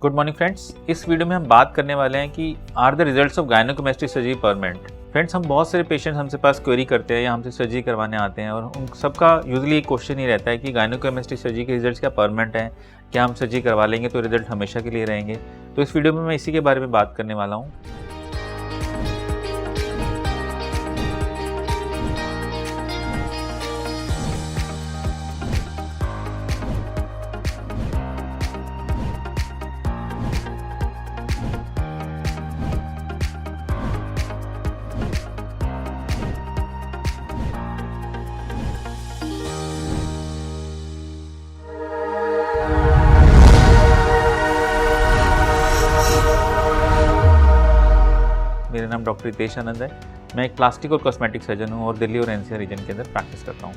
Good morning friends. इस video में हम बात करने वाले हैं कि are the results of gynaecomastic surgery permanent. Friends, हम बहुत सारे पेशेंट्स हमसे पास क्वेरी करते हैं या हमसे सर्जरी करवाने आते हैं और उन सबका यूजुअली एक क्वेश्चन ही रहता है कि गायनेकोमेस्टिक सर्जरी के रिजल्ट्स क्या परमानेंट हैं, क्या हम सर्जरी करवा लेंगे तो रिजल्ट हमेशा के लिए रहेंगे। तो इस वीडियो में मैं इसी के बारे में बात करने वाला हूँ। मेरा नाम डॉक्टर रितेश आनंद है। मैं एक प्लास्टिक और कॉस्मेटिक सर्जन हूँ और दिल्ली और एनसीआर रीजन के अंदर प्रैक्टिस करता हूँ।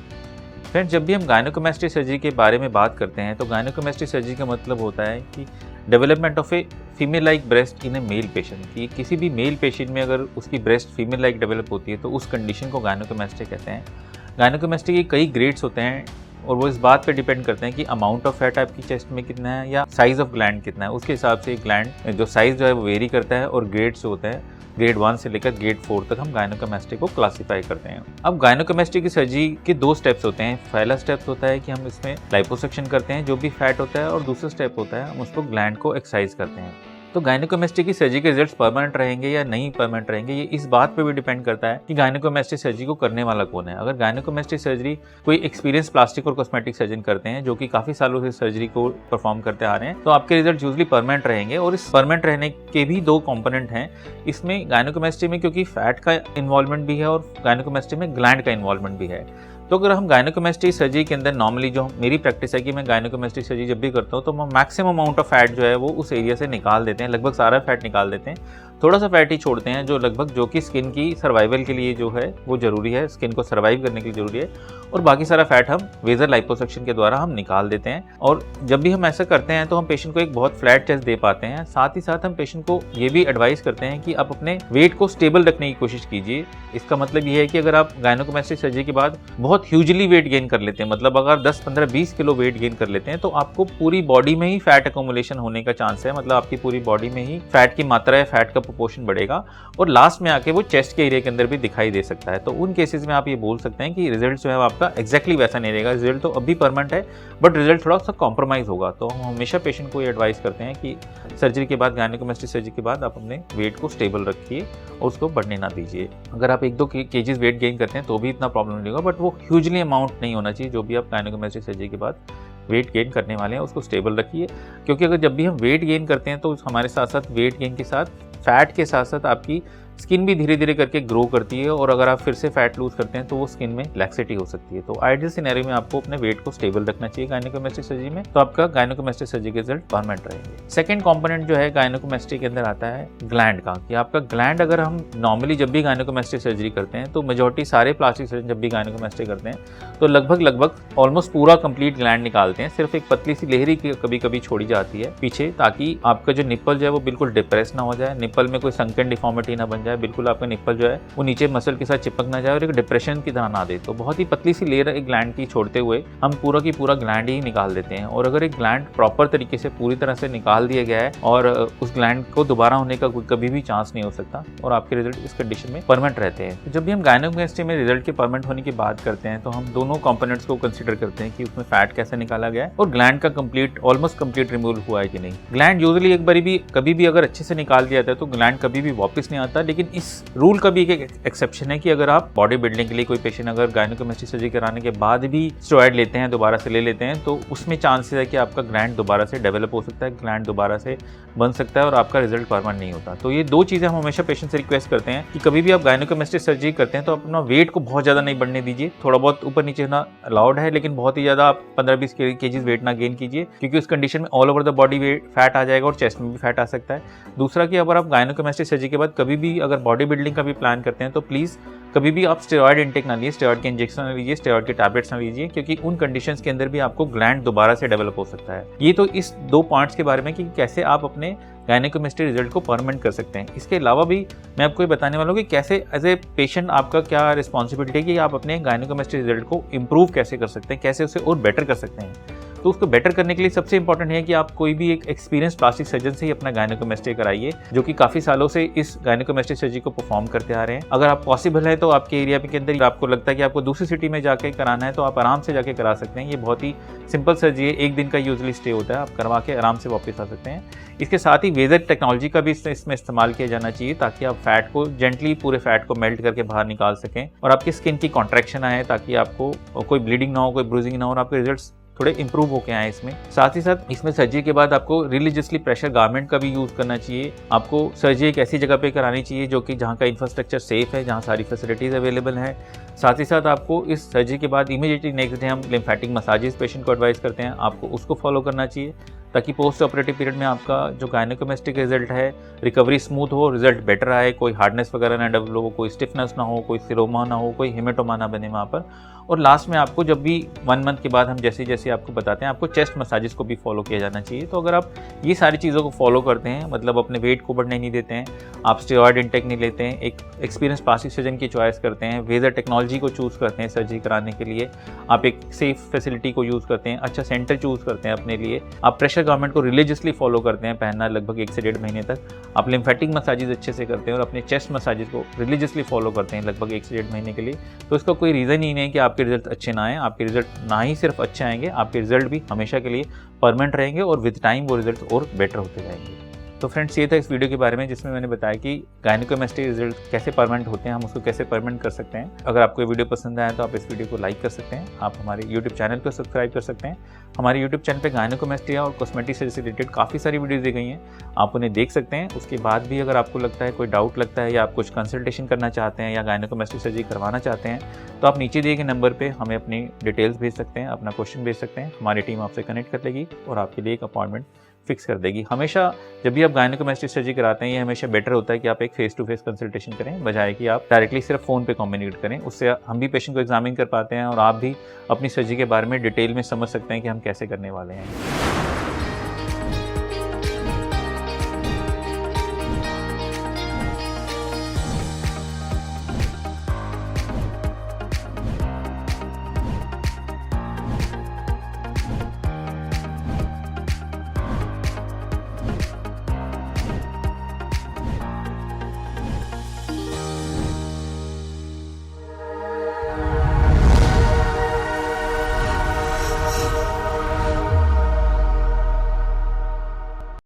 फ्रेंड्स, जब भी हम गायनेकोमेस्टिक सर्जरी के बारे में बात करते हैं तो गायनेकोमेस्टिक सर्जरी का मतलब होता है कि development of a female like breast in A male patient. कि किसी भी मेल पेशेंट में अगर उसकी ब्रेस्ट फीमेल लाइक डेवलप होती है तो उस कंडीशन को गायनेकोमेस्टिक कहते हैं। गायनेकोमेस्टिक के कई ग्रेड्स होते हैं और वो इस बात पे डिपेंड करते हैं कि अमाउंट ऑफ फैट आपकी चेस्ट में कितना है या साइज़ ऑफ ग्लैंड कितना है। उसके हिसाब से ग्लैंड जो साइज़ जो है वो वेरी करता है और ग्रेड्स होते हैं। ग्रेड 1 से लेकर ग्रेड 4 तक हम गायनेकोमेस्टिक को क्लासीफाई करते हैं। अब गायनेकोमेस्टिक की सर्जरी के दो स्टेप्स होते हैं। पहला स्टेप होता है कि हम इसमें लाइपोसक्शन करते हैं जो भी फैट होता है, और दूसरा स्टेप होता है हम उसको ग्लैंड को एक्सरसाइज करते हैं। तो गायनेकोमेस्टिक की सर्जरी के रिजल्ट्स परमानेंट रहेंगे या नहीं परमानेंट रहेंगे, ये इस बात पे भी डिपेंड करता है कि गायनेकोमेस्टिक सर्जरी को करने वाला कौन है। अगर गायनेकोमेस्टिक सर्जरी कोई एक्सपीरियंस प्लास्टिक और कॉस्मेटिक सर्जन करते हैं जो कि काफी सालों से सर्जरी को परफॉर्म करते आ रहे हैं, तो आपके रिजल्ट यूजुअली परमानेंट रहेंगे। और इस परमानेंट रहने के भी दो कंपोनेंट हैं इसमें। गायनेकोमेस्टिक में क्योंकि फैट का इन्वॉल्वमेंट भी है और गायनेकोमेस्टिक में ग्लैंड का इन्वॉल्वमेंट भी है। तो अगर हम गायनेकोमेस्टिक सर्जरी के अंदर नॉर्मली जो मेरी प्रैक्टिस है कि मैं गायनेकोमेस्टिक सर्जरी जब भी करता हूँ तो मैं मैक्सिमम अमाउंट ऑफ फैट जो है वो उस एरिया से निकाल देते हैं। लगभग सारा फैट निकाल देते हैं, थोड़ा सा फैट ही छोड़ते हैं जो कि स्किन की सर्वाइवल के लिए जो है वो जरूरी है, स्किन को सर्वाइव करने के लिए जरूरी है। और बाकी सारा फैट हम वेजर लाइपोसक्शन के द्वारा हम निकाल देते हैं। और जब भी हम ऐसा करते हैं तो हम पेशेंट को एक बहुत फ्लैट चेस्ट दे पाते हैं। साथ ही साथ हम पेशेंट को ये भी एडवाइस करते हैं कि आप अपने वेट को स्टेबल रखने की कोशिश कीजिए। इसका मतलब ये है कि अगर आप गायनेकोमेस्टिक सर्जरी के बाद बहुत ह्यूजली वेट गेन कर लेते हैं, मतलब अगर 10, 15, 20 किलो वेट गेन कर लेते हैं, तो आपको पूरी बॉडी में ही फैट अकोमुलेशन होने का चांस है। मतलब आपकी पूरी बॉडी में ही फैट की मात्रा है, फैट का प्रोपोर्शन बढ़ेगा और लास्ट में आके वो चेस्ट के एरिया के अंदर भी दिखाई दे सकता है। तो उन केसेस में आप ये बोल सकते हैं कि रिजल्ट जो है आपका एक्जैक्टली वैसा नहीं रहेगा। रिजल्ट तो अभी परमानेंट है बट रिजल्ट थोड़ा सा कॉम्प्रोमाइज होगा। तो हम हमेशा पेशेंट को ये एडवाइस करते हैं कि सर्जरी के बाद, गायनेकोमेस्टिक सर्जरी के बाद आप अपने वेट को स्टेबल रखिए और उसको बढ़ने ना दीजिए। अगर आप 1-2 केजीज वेट गेन करते हैं तो भी इतना प्रॉब्लम नहीं होगा, बट वो ह्यूजली अमाउंट नहीं होना चाहिए। जो भी आप गायनेकोमेस्टिक सर्जरी के बाद वेट गेन करने वाले हैं उसको स्टेबल रखिए, क्योंकि अगर जब भी हम वेट गेन करते हैं तो हमारे साथ साथ वेट गेन के साथ फैट के साथ साथ आपकी स्किन भी धीरे धीरे करके ग्रो करती है। और अगर आप फिर से फैट लूज करते हैं तो वो स्किन में लैक्सिटी हो सकती है। तो आइडियल सिनेरियो में आपको अपने वेट को स्टेबल रखना चाहिए गायनेकोमेस्टिक सर्जरी में, तो आपका गायनेकोमेस्टिक सर्जरी के रिजल्ट परमानेंट रहेंगे। सेकंड कंपोनेंट जो है गायनेकोमेस्टिक के अंदर आता है ग्लैंड का, कि आपका ग्लैंड अगर हम नॉर्मली जब भी गायनेकोमेस्टिक सर्जरी करते हैं तो मेजॉरिटी सारे प्लास्टिक सर्जन जब भी गायनेकोमेस्टिक करते हैं तो लगभग ऑलमोस्ट पूरा कंप्लीट ग्लैंड निकालते हैं। सिर्फ एक पतली सी लेहरी कभी कभी छोड़ी जाती है पीछे, ताकि आपका जो निप्पल जो है वो बिल्कुल डिप्रेस ना हो जाए, निप्पल में कोई संकन डिफॉर्मिटी ना बन जाए, बिल्कुल आपका निप्पल जो है वो नीचे मसल के साथ चिपक ना जाए और एक डिप्रेशन की तरह ना दे। तो बहुत ही पतली सी लेयर एक ग्लैंड की छोड़ते हुए हम पूरा की पूरा ग्लैंड ही निकाल देते हैं। और अगर एक ग्लैंड प्रॉपर तरीके से पूरी तरह से निकाल दिया गया है और उस ग्लैंड को दोबारा होने का कभी भी चांस नहीं हो सकता और आपके रिजल्ट इस कंडीशन में परमानेंट रहते हैं। तो जब भी हम गायनेकोमेस्टिक में रिजल्ट के परमानेंट होने की बात करते हैं तो हम दोनों कंपोनेंट्स को कंसीडर करते हैं कि उसमें फैट कैसे निकाला गया है और ग्लैंड का ऑलमोस्ट कंप्लीट रिमूवल हुआ है कि नहीं। ग्लैंड यूजुअली एक बार भी कभी भी अगर अच्छे से निकाल दिया जाता है तो ग्लैंड कभी भी वापस नहीं आता। लेकिन इस रूल का भी एक एक्सेप्शन है कि अगर आप बॉडी बिल्डिंग के लिए कोई पेशेंट अगर गायनेकोमेस्टिक सर्जरी कराने के बाद भी स्टेरॉइड लेते हैं, दोबारा से ले लेते हैं, तो उसमें चांसेस है कि आपका ग्लैंड दोबारा से डेवलप हो सकता है, ग्लैंड दोबारा से बन सकता है और आपका रिजल्ट परमानेंट नहीं होता। तो ये दो चीजें हम हमेशा पेशेंट से रिक्वेस्ट करते हैं कि कभी भी आप गायनेकोमेस्टिक सर्जरी करते हैं तो अपना वेट को बहुत ज्यादा नहीं बढ़ने दीजिए। थोड़ा बहुत ऊपर नीचे होना अलाउड है, लेकिन बहुत ही ज्यादा आप 15-20 केजीज वेट ना गेन कीजिए, क्योंकि उस कंडीशन में all over the body weight fat आ जाएगा और चेस्ट में भी फैट आ सकता है। दूसरा कि अगर आप गायनेकोमेस्टिक सर्जरी के बाद कभी भी अगर बॉडी बिल्डिंग का भी प्लान करते हैं तो प्लीज कभी भी आप स्टेरॉइड इंटेक ना लीजिए, स्टेरॉइड के इंजेक्शन ना लीजिए, स्टेरॉइड के टैबलेट्स ना लीजिए, क्योंकि उन कंडीशंस के अंदर भी आपको ग्लैंड दोबारा से डेवलप हो सकता है। ये तो इस दो पॉइंट्स के बारे में कि कैसे आप अपने गायनेकोमेस्टिक रिजल्ट को परमानेंट कर सकते हैं। इसके अलावा भी मैं आपको ये बताने वाला हूँ कि कैसे एज ए पेशेंट आपका क्या रिस्पॉन्सिबिलिटी है कि आप अपने गायनेकोमेस्टिक रिजल्ट को इम्प्रूव कैसे कर सकते हैं, कैसे उसे और बेटर कर सकते हैं। तो उसको बेटर करने के लिए सबसे इंपॉर्टेंट है कि आप कोई भी एक एक्सपीरियंस प्लास्टिक सर्जन से ही अपना गायनेकोमेस्ट्री कराइए, जो कि काफ़ी सालों से इस गायनेकोमेस्ट्री सर्जरी को परफॉर्म करते आ रहे हैं। अगर आप पॉसिबल है तो आपके एरिया के अंदर आपको लगता है कि आपको दूसरी सिटी में जाके कराना है तो आप आराम से जाके करा सकते हैं। ये बहुत ही सिंपल सर्जरी है, 1 दिन का यूजुअली स्टे होता है, आप करवा के आराम से वापस आ सकते हैं। इसके साथ ही वेजर टेक्नोलॉजी का भी इसमें इस्तेमाल किया जाना चाहिए, ताकि आप फैट को जेंटली पूरे फैट को मेल्ट करके बाहर निकाल सकें और आपकी स्किन की कॉन्ट्रैक्शन आए, ताकि आपको कोई ब्लीडिंग ना हो, कोई ब्रूजिंग ना हो और आपके रिजल्ट्स थोड़े इंप्रूव होके आए इसमें। साथ ही साथ इसमें सर्जरी के बाद आपको रिलीजियसली प्रेशर गारमेंट का भी यूज़ करना चाहिए। आपको सर्जरी एक ऐसी जगह पे करानी चाहिए जो कि जहाँ का इंफ्रास्ट्रक्चर सेफ है, जहाँ सारी फैसिलिटीज़ अवेलेबल हैं। साथ ही साथ आपको इस सर्जरी के बाद इमीडिएटली नेक्स्ट डे हम लिम्फेटिक मसाजेस पेशेंट को एडवाइस करते हैं, आपको उसको फॉलो करना चाहिए, ताकि पोस्ट ऑपरेटिव पीरियड में आपका जो गायनेकोमेस्टिक रिजल्ट है, रिकवरी स्मूथ हो, रिजल्ट बेटर आए, कोई हार्डनेस वगैरह ना डेवलप हो, कोई स्टिफनेस ना हो, कोई सिरोमा ना हो, कोई हेमेटोमा ना बने वहाँ पर। और लास्ट में आपको जब भी 1 मंथ के बाद हम जैसे जैसे आपको बताते हैं, आपको चेस्ट मसाजेस को भी फॉलो किया जाना चाहिए। तो अगर आप ये सारी चीज़ों को फॉलो करते हैं, मतलब अपने वेट को बढ़ने नहीं देते हैं, आप स्टेरॉयड इंटेक नहीं लेते हैं, एक एक्सपीरियंस प्लास्टिक सर्जन की चॉइस करते हैं, वेजर टेक्नोलॉजी को चूज़ करते हैं सर्जरी कराने के लिए, आप एक सेफ फैसिलिटी को यूज़ करते हैं, अच्छा सेंटर चूज़ करते हैं अपने लिए, आप प्रेशर गवर्नमेंट को रिलीजियसली फॉलो करते हैं पहनना लगभग 1 से 1.5 महीने तक, आप लिम्फेटिक मसाजेस अच्छे से करते हैं और अपने चेस्ट मसाजेस को रिलीजियसली फॉलो करते हैं लगभग 1 से 1.5 महीने के लिए, तो इसका कोई रीज़न ही नहीं है कि आपके रिजल्ट अच्छे ना आए। आपके रिजल्ट ना ही सिर्फ अच्छे आएंगे, आपके रिजल्ट भी हमेशा के लिए परमानेंट रहेंगे और विद टाइम वो रिजल्ट और बेटर होते जाएंगे। तो फ्रेंड्स, ये था इस वीडियो के बारे में, जिसमें मैंने बताया कि गायनेकोमेस्ट्री रिजल्ट कैसे परमानेंट होते हैं, हम उसको कैसे परमानेंट कर सकते हैं। अगर आपको ये वीडियो पसंद आया तो आप इस वीडियो को लाइक कर सकते हैं, आप हमारे YouTube चैनल को सब्सक्राइब कर सकते हैं। हमारे YouTube चैनल पे गायनेकोमेस्ट्री और कॉस्मेटिक सर्जरी से रिलेटेड काफ़ी सारी वीडियोज़ दी गई हैं, आप उन्हें देख सकते हैं। उसके बाद भी अगर आपको लगता है, कोई डाउट लगता है या आप कुछ कंसल्टेशन करना चाहते हैं या गायनेकोमेस्ट्री सर्जरी करवाना चाहते हैं, तो आप नीचे दिए गए नंबर पर हमें अपनी डिटेल्स भेज सकते हैं, अपना क्वेश्चन भेज सकते हैं। हमारी टीम आपसे कनेक्ट कर लेगी और आपके लिए एक अपॉइंटमेंट फिक्स कर देगी। हमेशा जब भी आप गायनेकोमेस्ट्री सर्जरी कराते हैं, ये हमेशा बेटर होता है कि आप एक फेस टू फेस कंसल्टेशन करें, बजाय कि आप डायरेक्टली सिर्फ फ़ोन पे कम्युनिकेट करें। उससे हम भी पेशेंट को एग्जामिन कर पाते हैं और आप भी अपनी सर्जरी के बारे में डिटेल में समझ सकते हैं कि हम कैसे करने वाले हैं।